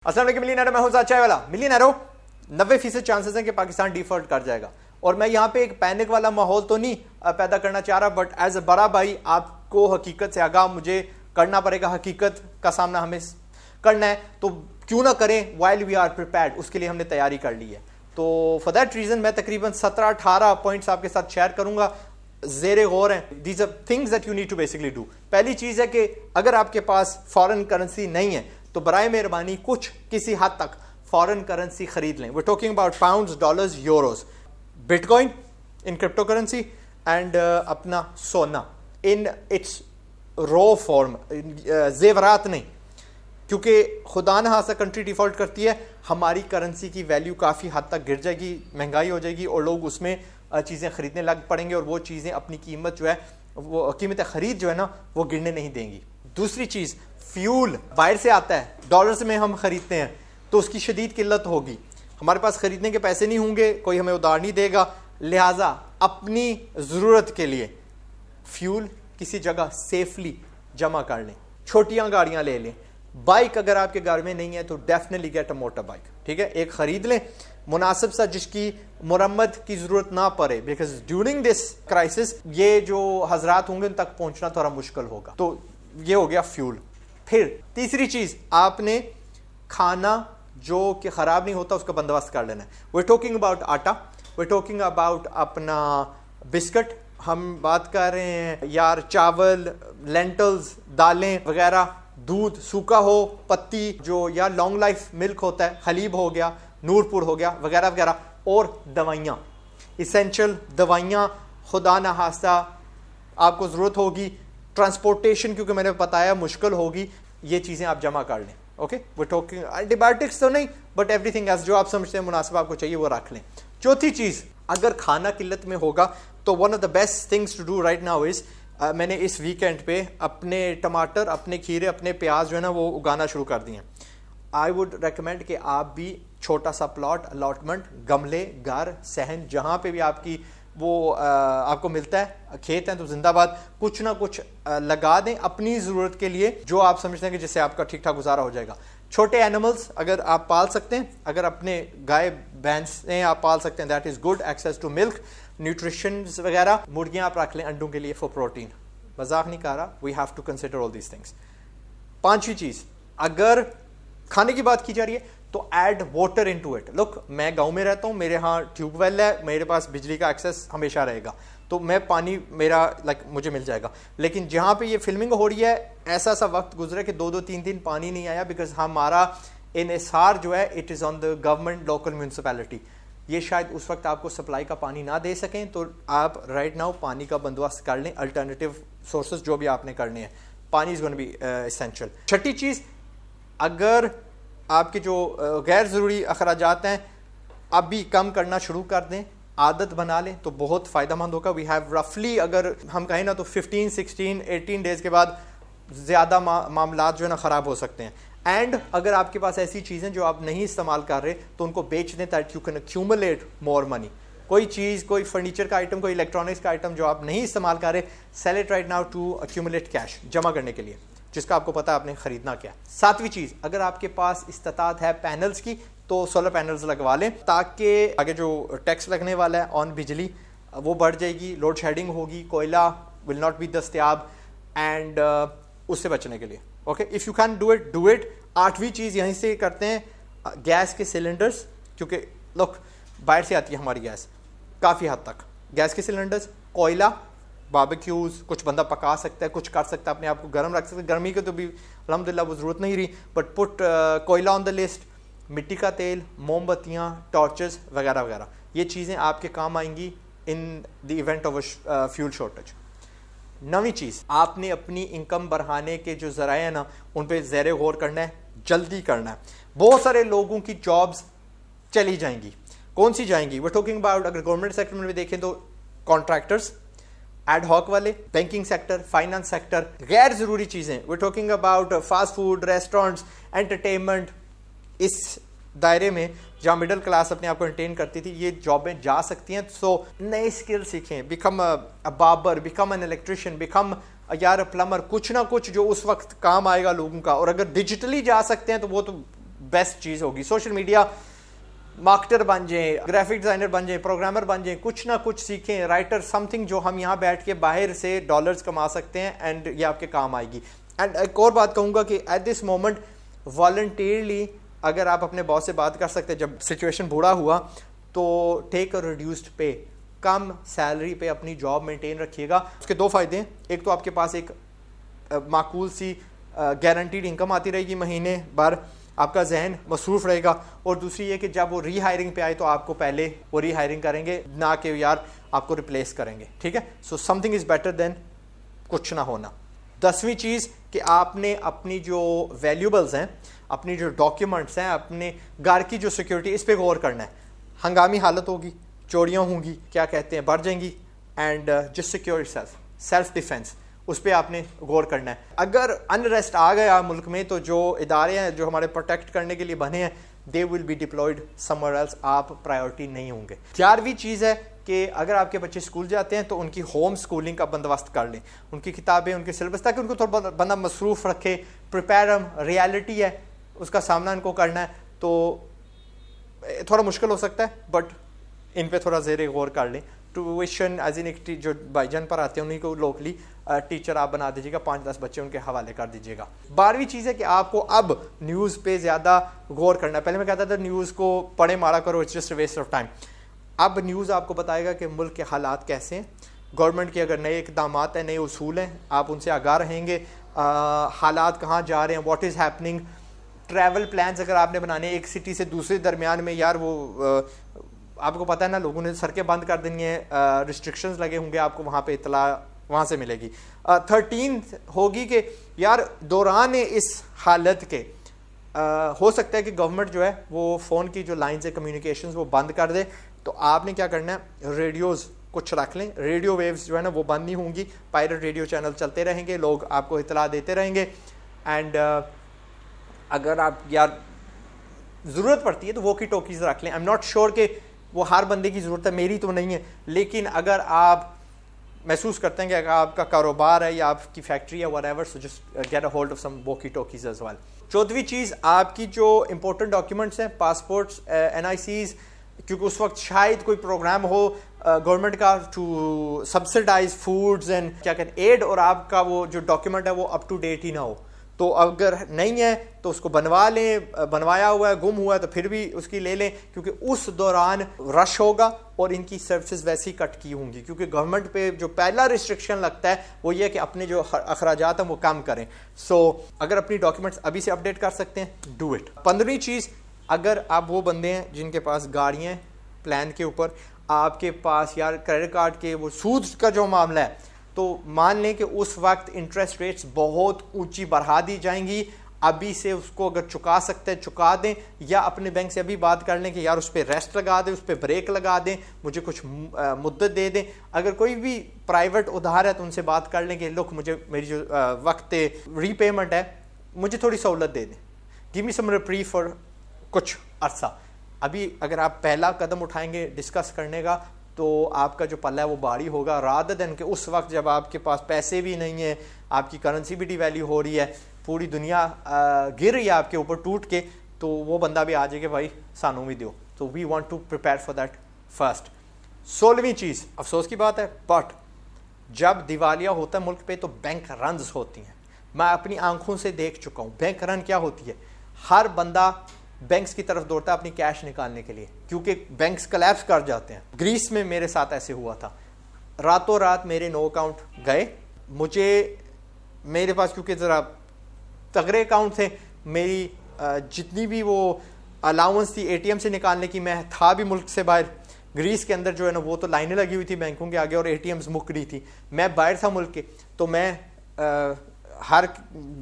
अस्सलाम वालेकुम मिलियनेरो, मैं हूं ज़ाद चाय वाला। मिलियनेरो 90% चांसेस हैं कि पाकिस्तान डिफॉल्ट कर जाएगा और मैं यहाँ पे एक पैनिक वाला माहौल तो नहीं पैदा करना चाह रहा, बट एज अ बड़ा भाई आपको हकीकत से आगाह मुझे करना पड़ेगा। हकीकत का सामना हमें करना है तो क्यों ना करें, वाइल वी आर प्रिपेयर्ड, उसके लिए हमने तैयारी कर ली है। तो फॉर दैट रीजन मैं तकरीबन 17-18 पॉइंट्स आपके साथ शेयर करूंगा, ज़ेरे गौर हैं। These are things that you need to basically do. पहली चीज़ है कि अगर आपके पास फॉरेन करेंसी नहीं है तो बराए मेहरबानी कुछ किसी हद तक फॉरेन करेंसी खरीद लें। We talking about pounds, dollars, euros, bitcoin in crypto currency and अपना सोना इन इट्स रॉ फॉर्म, जेवरात नहीं, क्योंकि खुदा न खासा कंट्री डिफॉल्ट करती है, हमारी करेंसी की वैल्यू काफ़ी हद तक गिर जाएगी, महंगाई हो जाएगी और लोग उसमें चीज़ें खरीदने लग पड़ेंगे और वो चीज़ें अपनी कीमत जो है, वो कीमत खरीद जो है ना, वो गिरने नहीं देंगी। दूसरी चीज़, फ्यूल बाहर से आता है, डॉलर्स में हम खरीदते हैं तो उसकी शदीद किल्लत होगी, हमारे पास खरीदने के पैसे नहीं होंगे, कोई हमें उधार नहीं देगा, लिहाजा अपनी ज़रूरत के लिए फ्यूल किसी जगह सेफली जमा कर लें। छोटियां गाड़ियां ले लें, बाइक अगर आपके घर में नहीं है तो definitely get a motor bike, ठीक है, एक खरीद लें मुनासिब सा जिसकी मुरम्मत की जरूरत ना पड़े, बिकॉज ड्यूरिंग दिस क्राइसिस ये जो हजरात होंगे उन तक पहुंचना थोड़ा मुश्किल होगा। तो ये हो गया फ्यूल। फिर तीसरी चीज, आपने खाना जो कि खराब नहीं होता उसका बंदोबस्त कर लेना है। वी टॉकिंग अबाउट आटा, वी टॉकिंग अबाउट अपना बिस्किट, हम बात कर रहे हैं यार चावल, लेंटल्स, दालें वगैरह, दूध सूखा हो, पत्ती जो या लॉन्ग लाइफ मिल्क होता है, हलीब हो गया, नूरपुर हो गया वगैरह वगैरह, और दवाइयाँ, इसेंशियल दवाइयाँ खुदा न खास्ता आपको ज़रूरत होगी। ट्रांसपोर्टेशन क्योंकि मैंने बताया मुश्किल होगी, ये चीज़ें आप जमा कर लें। ओके, वो टॉकिंग एंटीबायोटिक्स तो नहीं, बट एवरीथिंग एल्स जो आप समझते हैं मुनासिब आपको चाहिए वो रख लें। चौथी चीज़, अगर खाना किल्लत में होगा तो one of the best things to do right now is, मैंने इस वीकेंड पे अपने टमाटर, अपने खीरे, अपने प्याज जो है ना वो उगाना शुरू कर दिए। आई वुड रेकमेंड कि आप भी छोटा सा प्लॉट, अलॉटमेंट, गमले, घर, सहन, जहाँ पे भी आपकी वो आपको मिलता है, खेत हैं तो जिंदाबाद, कुछ ना कुछ लगा दें अपनी ज़रूरत के लिए, जो आप समझते हैं कि जिससे आपका ठीक ठाक गुजारा हो जाएगा। छोटे एनिमल्स अगर आप पाल सकते हैं, अगर अपने गाय भैंसें आप पाल सकते हैं, that is good, access to milk, nutrition वगैरह, मुर्गियाँ आप रख लें अंडों के लिए फॉर प्रोटीन, मजाक नहीं कर रहा, we have to consider all these things. पांचवी चीज़, अगर खाने की बात की जा रही है तो add water into it. Look, मैं गांव में रहता हूँ, मेरे यहाँ ट्यूबवेल है, मेरे पास बिजली का एक्सेस हमेशा रहेगा, तो मैं पानी मेरा मुझे मिल जाएगा। लेकिन जहाँ पे ये फिल्मिंग हो रही है ऐसा सा वक्त गुजरा कि 2-3 दिन पानी नहीं आया, बिकॉज हमारा इन्हिसार जो है it is on the government local municipality. ये शायद उस वक्त आपको सप्लाई का पानी ना दे सकें, तो आप राइट नाउ पानी का बंदोबस्त कर लें, अल्टरनेटिव सोर्सेज जो भी आपने करने हैं, पानी इज़ गोना बी एसेंशियल। छठी चीज़, अगर आपके जो गैर ज़रूरी अखराजात हैं अभी कम करना शुरू कर दें, आदत बना लें तो बहुत फ़ायदेमंद होगा। वी हैव रफली, अगर हम कहें ना तो 15, 16, 18 डेज़ के बाद ज़्यादा मामलात जो है ना ख़राब हो सकते हैं। एंड अगर आपके पास ऐसी चीज़ें जो आप नहीं इस्तेमाल कर रहे तो उनको बेच दें, that you can accumulate more money. कोई चीज़, कोई फर्नीचर का आइटम, कोई इलेक्ट्रॉनिक्स का आइटम जो आप नहीं इस्तेमाल कर रहे, sell it right now to accumulate cash, जमा करने के लिए, जिसका आपको पता है आपने खरीदना क्या। सातवीं चीज़, अगर आपके पास इस्तात है पैनल्स की तो सोलर पैनल्स लगवा लें, ताकि आगे जो टैक्स लगने वाला है ऑन बिजली वो बढ़ जाएगी, लोड शेडिंग होगी, कोयला विल नॉट बी दस्तयाब, एंड उससे बचने के लिए okay, if you can do it, do it. आठवीं चीज़ यहीं से करते हैं, गैस के सिलेंडर्स, क्योंकि लोग बाहर से आती है हमारी गैस काफ़ी हद तक, गैस के सिलेंडर्स, कोयला, बारबेक्यूज़, कुछ बंदा पका सकता है, कुछ कर सकता है, अपने आप को गर्म रख सकता है, गर्मी के तो भी अल्हम्दुलिल्लाह वो ज़रूरत नहीं रही, बट पुट कोयला ऑन द लिस्ट, मिट्टी का तेल, मोमबत्तियाँ, टॉर्चेस वगैरह वगैरह, ये चीज़ें आपके काम आएंगी in the event of a fuel shortage. नवीं चीज़, आपने अपनी इनकम बढ़ाने के जो ज़राए हैं ना उन पर ज़ेरे गौर करना है, जल्दी करना है। बहुत सारे लोगों की जॉब्स चली जाएंगी, कौन सी जाएंगी? वी टॉकिंग अबाउट, अगर गवर्नमेंट सेक्टर में भी देखें तो कॉन्ट्रैक्टर्स, एड हॉक वाले, बैंकिंग सेक्टर, फाइनेंस सेक्टर, गैर ज़रूरी चीज़ें, we talking about fast food, restaurants, entertainment, इस दायरे में जहाँ मिडिल क्लास अपने आप को एंटेन करती थी, ये जॉबें जा सकती हैं। सो नए स्किल सीखें, become a barber, become an electrician, become यार प्लम्बर, कुछ ना कुछ जो उस वक्त काम आएगा लोगों का। और अगर डिजिटली जा सकते हैं तो वो तो बेस्ट चीज़ होगी। सोशल मीडिया मार्केटर बन जाएं, ग्राफिक डिज़ाइनर बन जाएं, प्रोग्रामर बन जाएं, कुछ ना कुछ सीखें, राइटर, समथिंग जो हम यहाँ बैठ के बाहर से डॉलर्स कमा सकते हैं एंड ये आपके काम आएगी। एंड एक और बात कहूँगा कि एट दिस मोमेंट वॉलंटियरली अगर आप अपने बॉस से बात कर सकते हैं, जब सिचुएशन बुरा हुआ तो टेक अ रिड्यूस्ड पे, कम सैलरी पे अपनी जॉब मेंटेन रखिएगा। उसके दो फ़ायदे हैं, एक तो आपके पास एक माकूल सी गारंटीड इनकम आती रहेगी महीने भर, आपका जहन मसरूफ़ रहेगा, और दूसरी ये कि जब वो रीहायरिंग पे आए तो आपको पहले वो रीहायरिंग करेंगे, ना कि यार आपको रिप्लेस करेंगे, ठीक है। So something is better than कुछ ना होना। 10वीं चीज़ कि आपने अपनी जो वैल्यूबल्स हैं, अपनी जो डॉक्यूमेंट्स हैं, अपने घर की जो सिक्योरिटी, इस पर गौर करना है। हंगामी हालत होगी, चोरियाँ होंगी, क्या कहते हैं, बढ़ जाएंगी, and just secure self defence, उस पर आपने गौर करना है। अगर अनरेस्ट आ गया मुल्क में तो जो इदारे हैं जो हमारे प्रोटेक्ट करने के लिए बने हैं, they will be diploid somewhere else, आप प्रायोरिटी नहीं होंगे। 11वीं चीज़ है कि अगर आपके बच्चे स्कूल जाते हैं तो उनकी होम स्कूलिंग का बंदोबस्त कर लें, उनकी किताबें, उनके सिलेबस, ताकि उनको थोड़ा बंदा मसरूफ़ रखे, प्रिपेयर रियलिटी है उसका सामना इनको करना है, तो थोड़ा मुश्किल हो सकता है, बट इन पे थोड़ा ज़ेरे गौर कर लें। ट्यूशन एज इन एक जो भाईजान पर आते हैं उन्हीं को लोकली टीचर आप बना दीजिएगा, 5-10 बच्चे उनके हवाले कर दीजिएगा। 12वीं चीज़ है कि आपको अब न्यूज़ पे ज़्यादा गौर करना है। पहले मैं कहता था न्यूज़ को पढ़े मारा करो, it's just waste of time. अब न्यूज़ आपको बताएगा कि मुल्क के हालात कैसे हैं, गवर्नमेंट के अगर नए इक़दाम हैं, नए उसूल हैं, आप उनसे आगाह रहेंगे, हालात कहाँ जा रहे हैं, what is happening. Travel plans अगर आपने बनाने एक सिटी से दूसरे दरमियान में, यार वो आपको पता है ना, लोगों ने सड़कें बंद कर देनी है, रिस्ट्रिक्शंस लगे होंगे, आपको वहाँ पे इतला वहाँ से मिलेगी। 13 होगी कि यार दौरान इस हालत के हो सकता है कि गवर्नमेंट जो है वो फ़ोन की जो लाइन्स है कम्युनिकेशंस वो बंद कर दे, तो आपने क्या करना है, रेडियोज़ कुछ रख लें, रेडियो वेव्स जो है ना वो बंद नहीं होंगी, पायरेट रेडियो चैनल चलते रहेंगे, लोग आपको इतला देते रहेंगे। एंड अगर आप यार ज़रूरत पड़ती है तो वॉकी टॉकीज़ रख लें। आई एम नॉट श्योर कि वो हर बंदे की ज़रूरत है, मेरी तो नहीं है, लेकिन अगर आप महसूस करते हैं कि अगर आपका कारोबार है या आपकी फैक्ट्री है whatever, so just get a hold of some walkie talkies as well. 14वीं चीज़, आपकी जो इंपॉर्टेंट डॉक्यूमेंट्स हैं, पासपोर्ट्स, NICs, क्योंकि उस वक्त शायद कोई प्रोग्राम हो गवर्नमेंट का टू सब्सिडाइज फूड्स एंड क्या कहते हैं एड, और आपका वो जो डॉक्यूमेंट है वो अप टू डेट ही ना हो, तो अगर नहीं है तो उसको बनवा लें, बनवाया हुआ है, गुम हुआ है तो फिर भी उसकी ले लें, क्योंकि उस दौरान रश होगा और इनकी सर्विसेज वैसी कट की होंगी, क्योंकि गवर्नमेंट पे जो पहला रिस्ट्रिक्शन लगता है वो ये कि अपने जो अखराजात हैं वो कम करें। सो अगर अपनी डॉक्यूमेंट्स अभी से अपडेट कर सकते हैं, डू इट। 15वीं चीज़, अगर आप वो बंदे हैं जिनके पास गाड़ियाँ प्लान के ऊपर, आपके पास यार क्रेडिट कार्ड के वो सूद का जो मामला है, तो मान लें कि उस वक्त इंटरेस्ट रेट्स बहुत ऊंची बढ़ा दी जाएंगी, अभी से उसको अगर चुका सकते हैं चुका दें, या अपने बैंक से अभी बात कर लें कि यार उस पर रेस्ट लगा दें, उस पर ब्रेक लगा दें, मुझे कुछ मुद्दत दे दें। अगर कोई भी प्राइवेट उधार है तो उनसे बात कर लें कि लुक मुझे मेरी जो वक्त रीपेमेंट है मुझे थोड़ी सहूलत दे दें, give me some reprieve for कुछ अरसा। अभी अगर आप पहला कदम उठाएंगे डिस्कस करने का तो आपका जो पल्ला है वो भारी होगा, रादर देन कि उस वक्त जब आपके पास पैसे भी नहीं है, आपकी करेंसी भी डिवैल्यू हो रही है, पूरी दुनिया गिर रही है आपके ऊपर टूट के, तो वो बंदा भी आ जाए कि भाई सानू भी दो। तो we want to prepare for that first. 16वीं चीज़, अफसोस की बात है बट जब दिवालिया होता है मुल्क पे तो बैंक रन्स होती हैं। मैं अपनी आंखों से देख चुका हूँ बैंक रन क्या होती है। हर बंदा बैंक्स की तरफ दौड़ता है अपनी कैश निकालने के लिए, क्योंकि बैंक्स कलैप्स कर जाते हैं। ग्रीस में मेरे साथ ऐसे हुआ था, रातों रात मेरे 9 अकाउंट गए। मेरे पास क्योंकि ज़रा तगड़े अकाउंट थे, मेरी जितनी भी वो अलाउंस थी ATM से निकालने की, मैं था भी मुल्क से बाहर, ग्रीस के अंदर जो है ना वो तो लाइनें लगी हुई थी बैंकों के आगे और ATMs मुक रही थी, मैं बाहर था मुल्क के, तो मैं हर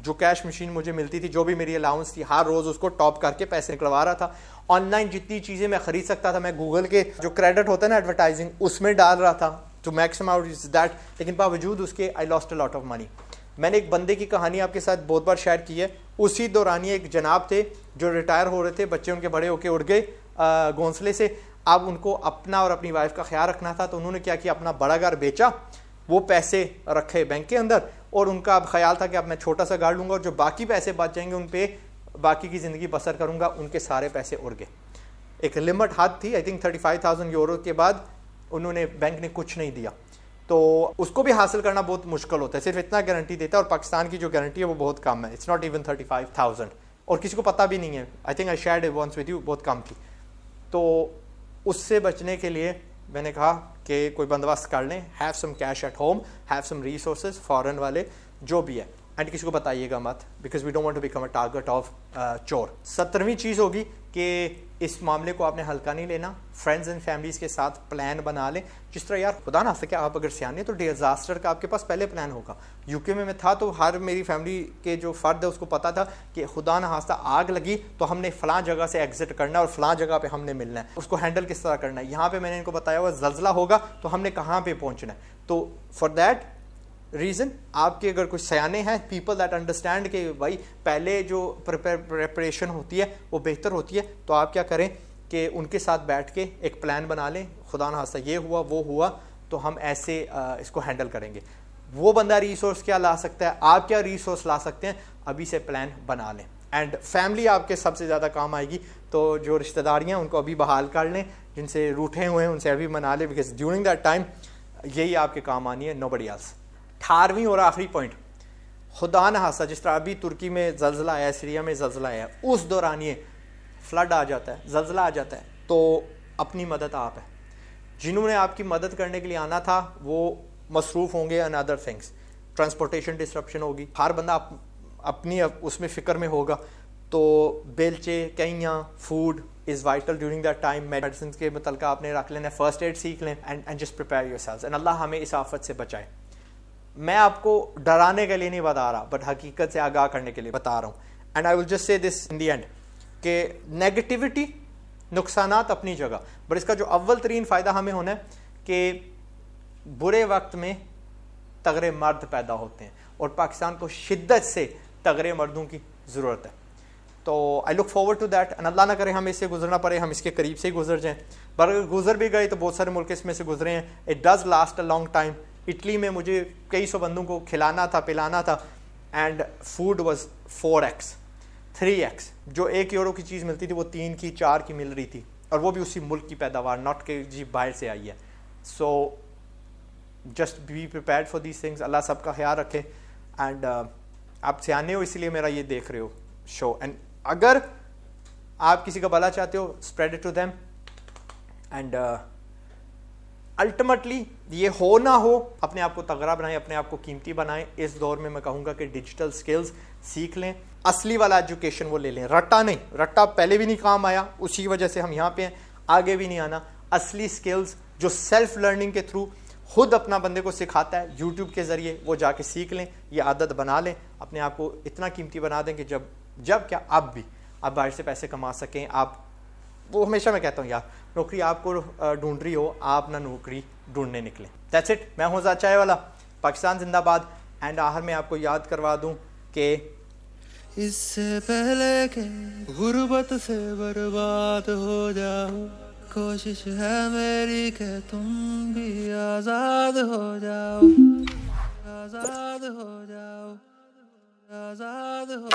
जो कैश मशीन मुझे मिलती थी, जो भी मेरी अलाउंस थी, हर रोज़ उसको टॉप करके पैसे निकलवा रहा था। ऑनलाइन जितनी चीज़ें मैं खरीद सकता था, मैं गूगल के जो क्रेडिट होता है ना एडवर्टाइजिंग, उसमें डाल रहा था to maximum out is that, लेकिन बावजूद उसके I lost a lot of money. मैंने एक बंदे की कहानी आपके साथ बहुत बार शेयर की है। उसी दौरान एक जनाब थे जो रिटायर हो रहे थे, बच्चे उनके बड़े होके उड़ गए घोंसले से। अब उनको अपना और अपनी वाइफ का ख्याल रखना था, तो उन्होंने क्या किया, अपना बड़ा घर बेचा, वो पैसे रखे बैंक के अंदर, और उनका अब ख्याल था कि अब मैं छोटा सा घर लूंगा और जो बाकी पैसे बच जाएंगे उन पे باقی کی زندگی بسر کروں گا. ان کے سارے پیسے اڑ گئے. ایک لمٹ حد تھی, آئی تھنک 35,000 یورو کے بعد انہوں نے, بینک نے کچھ نہیں دیا. تو اس کو بھی حاصل کرنا بہت مشکل ہوتا ہے, صرف اتنا گارنٹی دیتا ہے, اور پاکستان کی جو گارنٹی ہے وہ بہت کم ہے. اٹس ناٹ ایون 35,000, اور کسی کو پتہ بھی نہیں ہے. I think I shared it once with you, بہت کم تھی. تو اس سے بچنے کے لیے میں نے کہا کہ کوئی بندوبست کر لیں, have some cash at home, have some resources foreign والے جو بھی ہے, اینڈ کسی کو بتائیے گا مت, because we don't want to become a target of چور. 17ویں چیز ہوگی کہ اس معاملے کو آپ نے ہلکا نہیں لینا. فرینڈز اینڈ فیملیز کے ساتھ پلان بنا لیں. جس طرح یار خدا نہ خواستہ آپ اگر سیانے تو ڈیزاسٹر کا آپ کے پاس پہلے پلان ہوگا. یو کے میں تھا تو ہر میری فیملی کے جو فرد ہے اس کو پتا تھا کہ خدا نہ خواستہ آگ لگی تو ہم نے فلاں جگہ سے ایگزٹ کرنا ہے اور فلاں جگہ پہ ہم نے ملنا ہے, اس کو ہینڈل کس طرح کرنا ہے. یہاں پہ میں نے ان کو بتایا ہوا زلزلہ ہوگا تو ہم نے کہاں پہ پہنچنا ہے. تو فار دیٹ ریزن آپ کے اگر کچھ سیانے ہیں, پیپل دیٹ انڈرسٹینڈ کہ بھائی پہلے جو پریپریشن ہوتی ہے وہ بہتر ہوتی ہے, تو آپ کیا کریں کہ ان کے ساتھ بیٹھ کے ایک پلان بنا لیں. خدا نہ خواستہ یہ ہوا وہ ہوا تو ہم ایسے اس کو ہینڈل کریں گے. وہ بندہ ریسورس کیا لا سکتا ہے, آپ کیا ریسورس لا سکتے ہیں, ابھی سے پلان بنا لیں. اینڈ فیملی آپ کے سب سے زیادہ کام آئے گی. تو جو رشتہ داریاں ان کو ابھی بحال کر لیں, جن سے روٹھے ہوئے ہیں ان سے ابھی منا لیں, بیکاز ڈیورنگ دیٹ ٹائم یہی آپ کے کام آنی ہے, نوبڈی ایلس. 18ویں اور آخری پوائنٹ, خدا نہ خواستہ جس طرح ابھی ترکی میں زلزلہ آیا, سیریا میں زلزلہ آیا, اس دوران یہ فلڈ آ جاتا ہے, زلزلہ آ جاتا ہے, تو اپنی مدد آپ ہے. جنہوں نے آپ کی مدد کرنے کے لیے آنا تھا وہ مصروف ہوں گے in other things. Transportation disruption ہوگی, ہر بندہ اپنی اس میں فکر میں ہوگا. تو بیلچے, کئیاں, food is vital during that time. Medicines کے متعلقہ آپ نے رکھ لینا, فرسٹ ایڈ سیکھ لیں, and just prepare yourselves, and اللہ ہمیں اس آفت سے بچائے. میں آپ کو ڈرانے کے لیے نہیں بتا رہا, بٹ حقیقت سے آگاہ کرنے کے لیے بتا رہا ہوں. And I will just say this in the end کہ نیگیٹیوٹی, نقصانات اپنی جگہ, بٹ اس کا جو اول ترین فائدہ ہمیں ہونا ہے کہ برے وقت میں تگڑے مرد پیدا ہوتے ہیں, اور پاکستان کو شدت سے تگڑے مردوں کی ضرورت ہے. تو I look forward to that, and اللہ نہ کرے ہم اس سے گزرنا پڑے, ہم اس کے قریب سے ہی گزر جائیں. پر اگر گزر بھی گئے تو بہت سارے ملک اس میں سے گزرے ہیں. It does last a long time. Italy میں مجھے کئی سو بندوں کو کھلانا تھا, پلانا تھا, and food was 4x 3x. جو 1 یورو کی چیز ملتی تھی وہ 3 کی 4 کی مل رہی تھی, اور وہ بھی اسی ملک کی پیداوار, ناٹ کہ جی باہر سے آئی ہے. So just be prepared for these things. اللہ سب کا خیال رکھے. اینڈ آپ سیانے ہو اس لیے میرا یہ دیکھ رہے ہو شو, اینڈ اگر آپ کسی کا بھلا چاہتے ہو, spread it to them. And ultimately یہ ہو نہ ہو, اپنے آپ کو تگڑا بنائیں, اپنے آپ کو قیمتی بنائیں. اس دور میں کہوں گا کہ ڈیجیٹل سکلز سیکھ لیں, اصلی والا ایجوکیشن وہ لے لیں, رٹا نہیں. رٹا پہلے بھی نہیں کام آیا, اسی وجہ سے ہم یہاں پہ ہیں, آگے بھی نہیں آنا. اصلی سکلز جو سیلف لرننگ کے تھرو خود اپنا بندے کو سکھاتا ہے, یوٹیوب کے ذریعے, وہ جا کے سیکھ لیں. یہ عادت بنا لیں, اپنے آپ کو اتنا قیمتی بنا دیں کہ جب کیا آپ بھی آپ باہر سے پیسے کما سکیں. آپ وہ ہمیشہ میں کہتا ہوں یار, نوکری آپ کو ڈھونڈ رہی ہو, آپ نہ نوکری ڈھونڈنے نکلیں. That's it. میں ہوں ذات چائے والا, پاکستان زندہ باد. اینڈ آخر میں آپ کو یاد کروا دوں کہ اس سے پہلے کہ غربت سے برباد ہو جاؤ, کوشش ہے میری کہ تم بھی آزاد ہو جاؤ, آزاد ہو جاؤ, آزاد ہو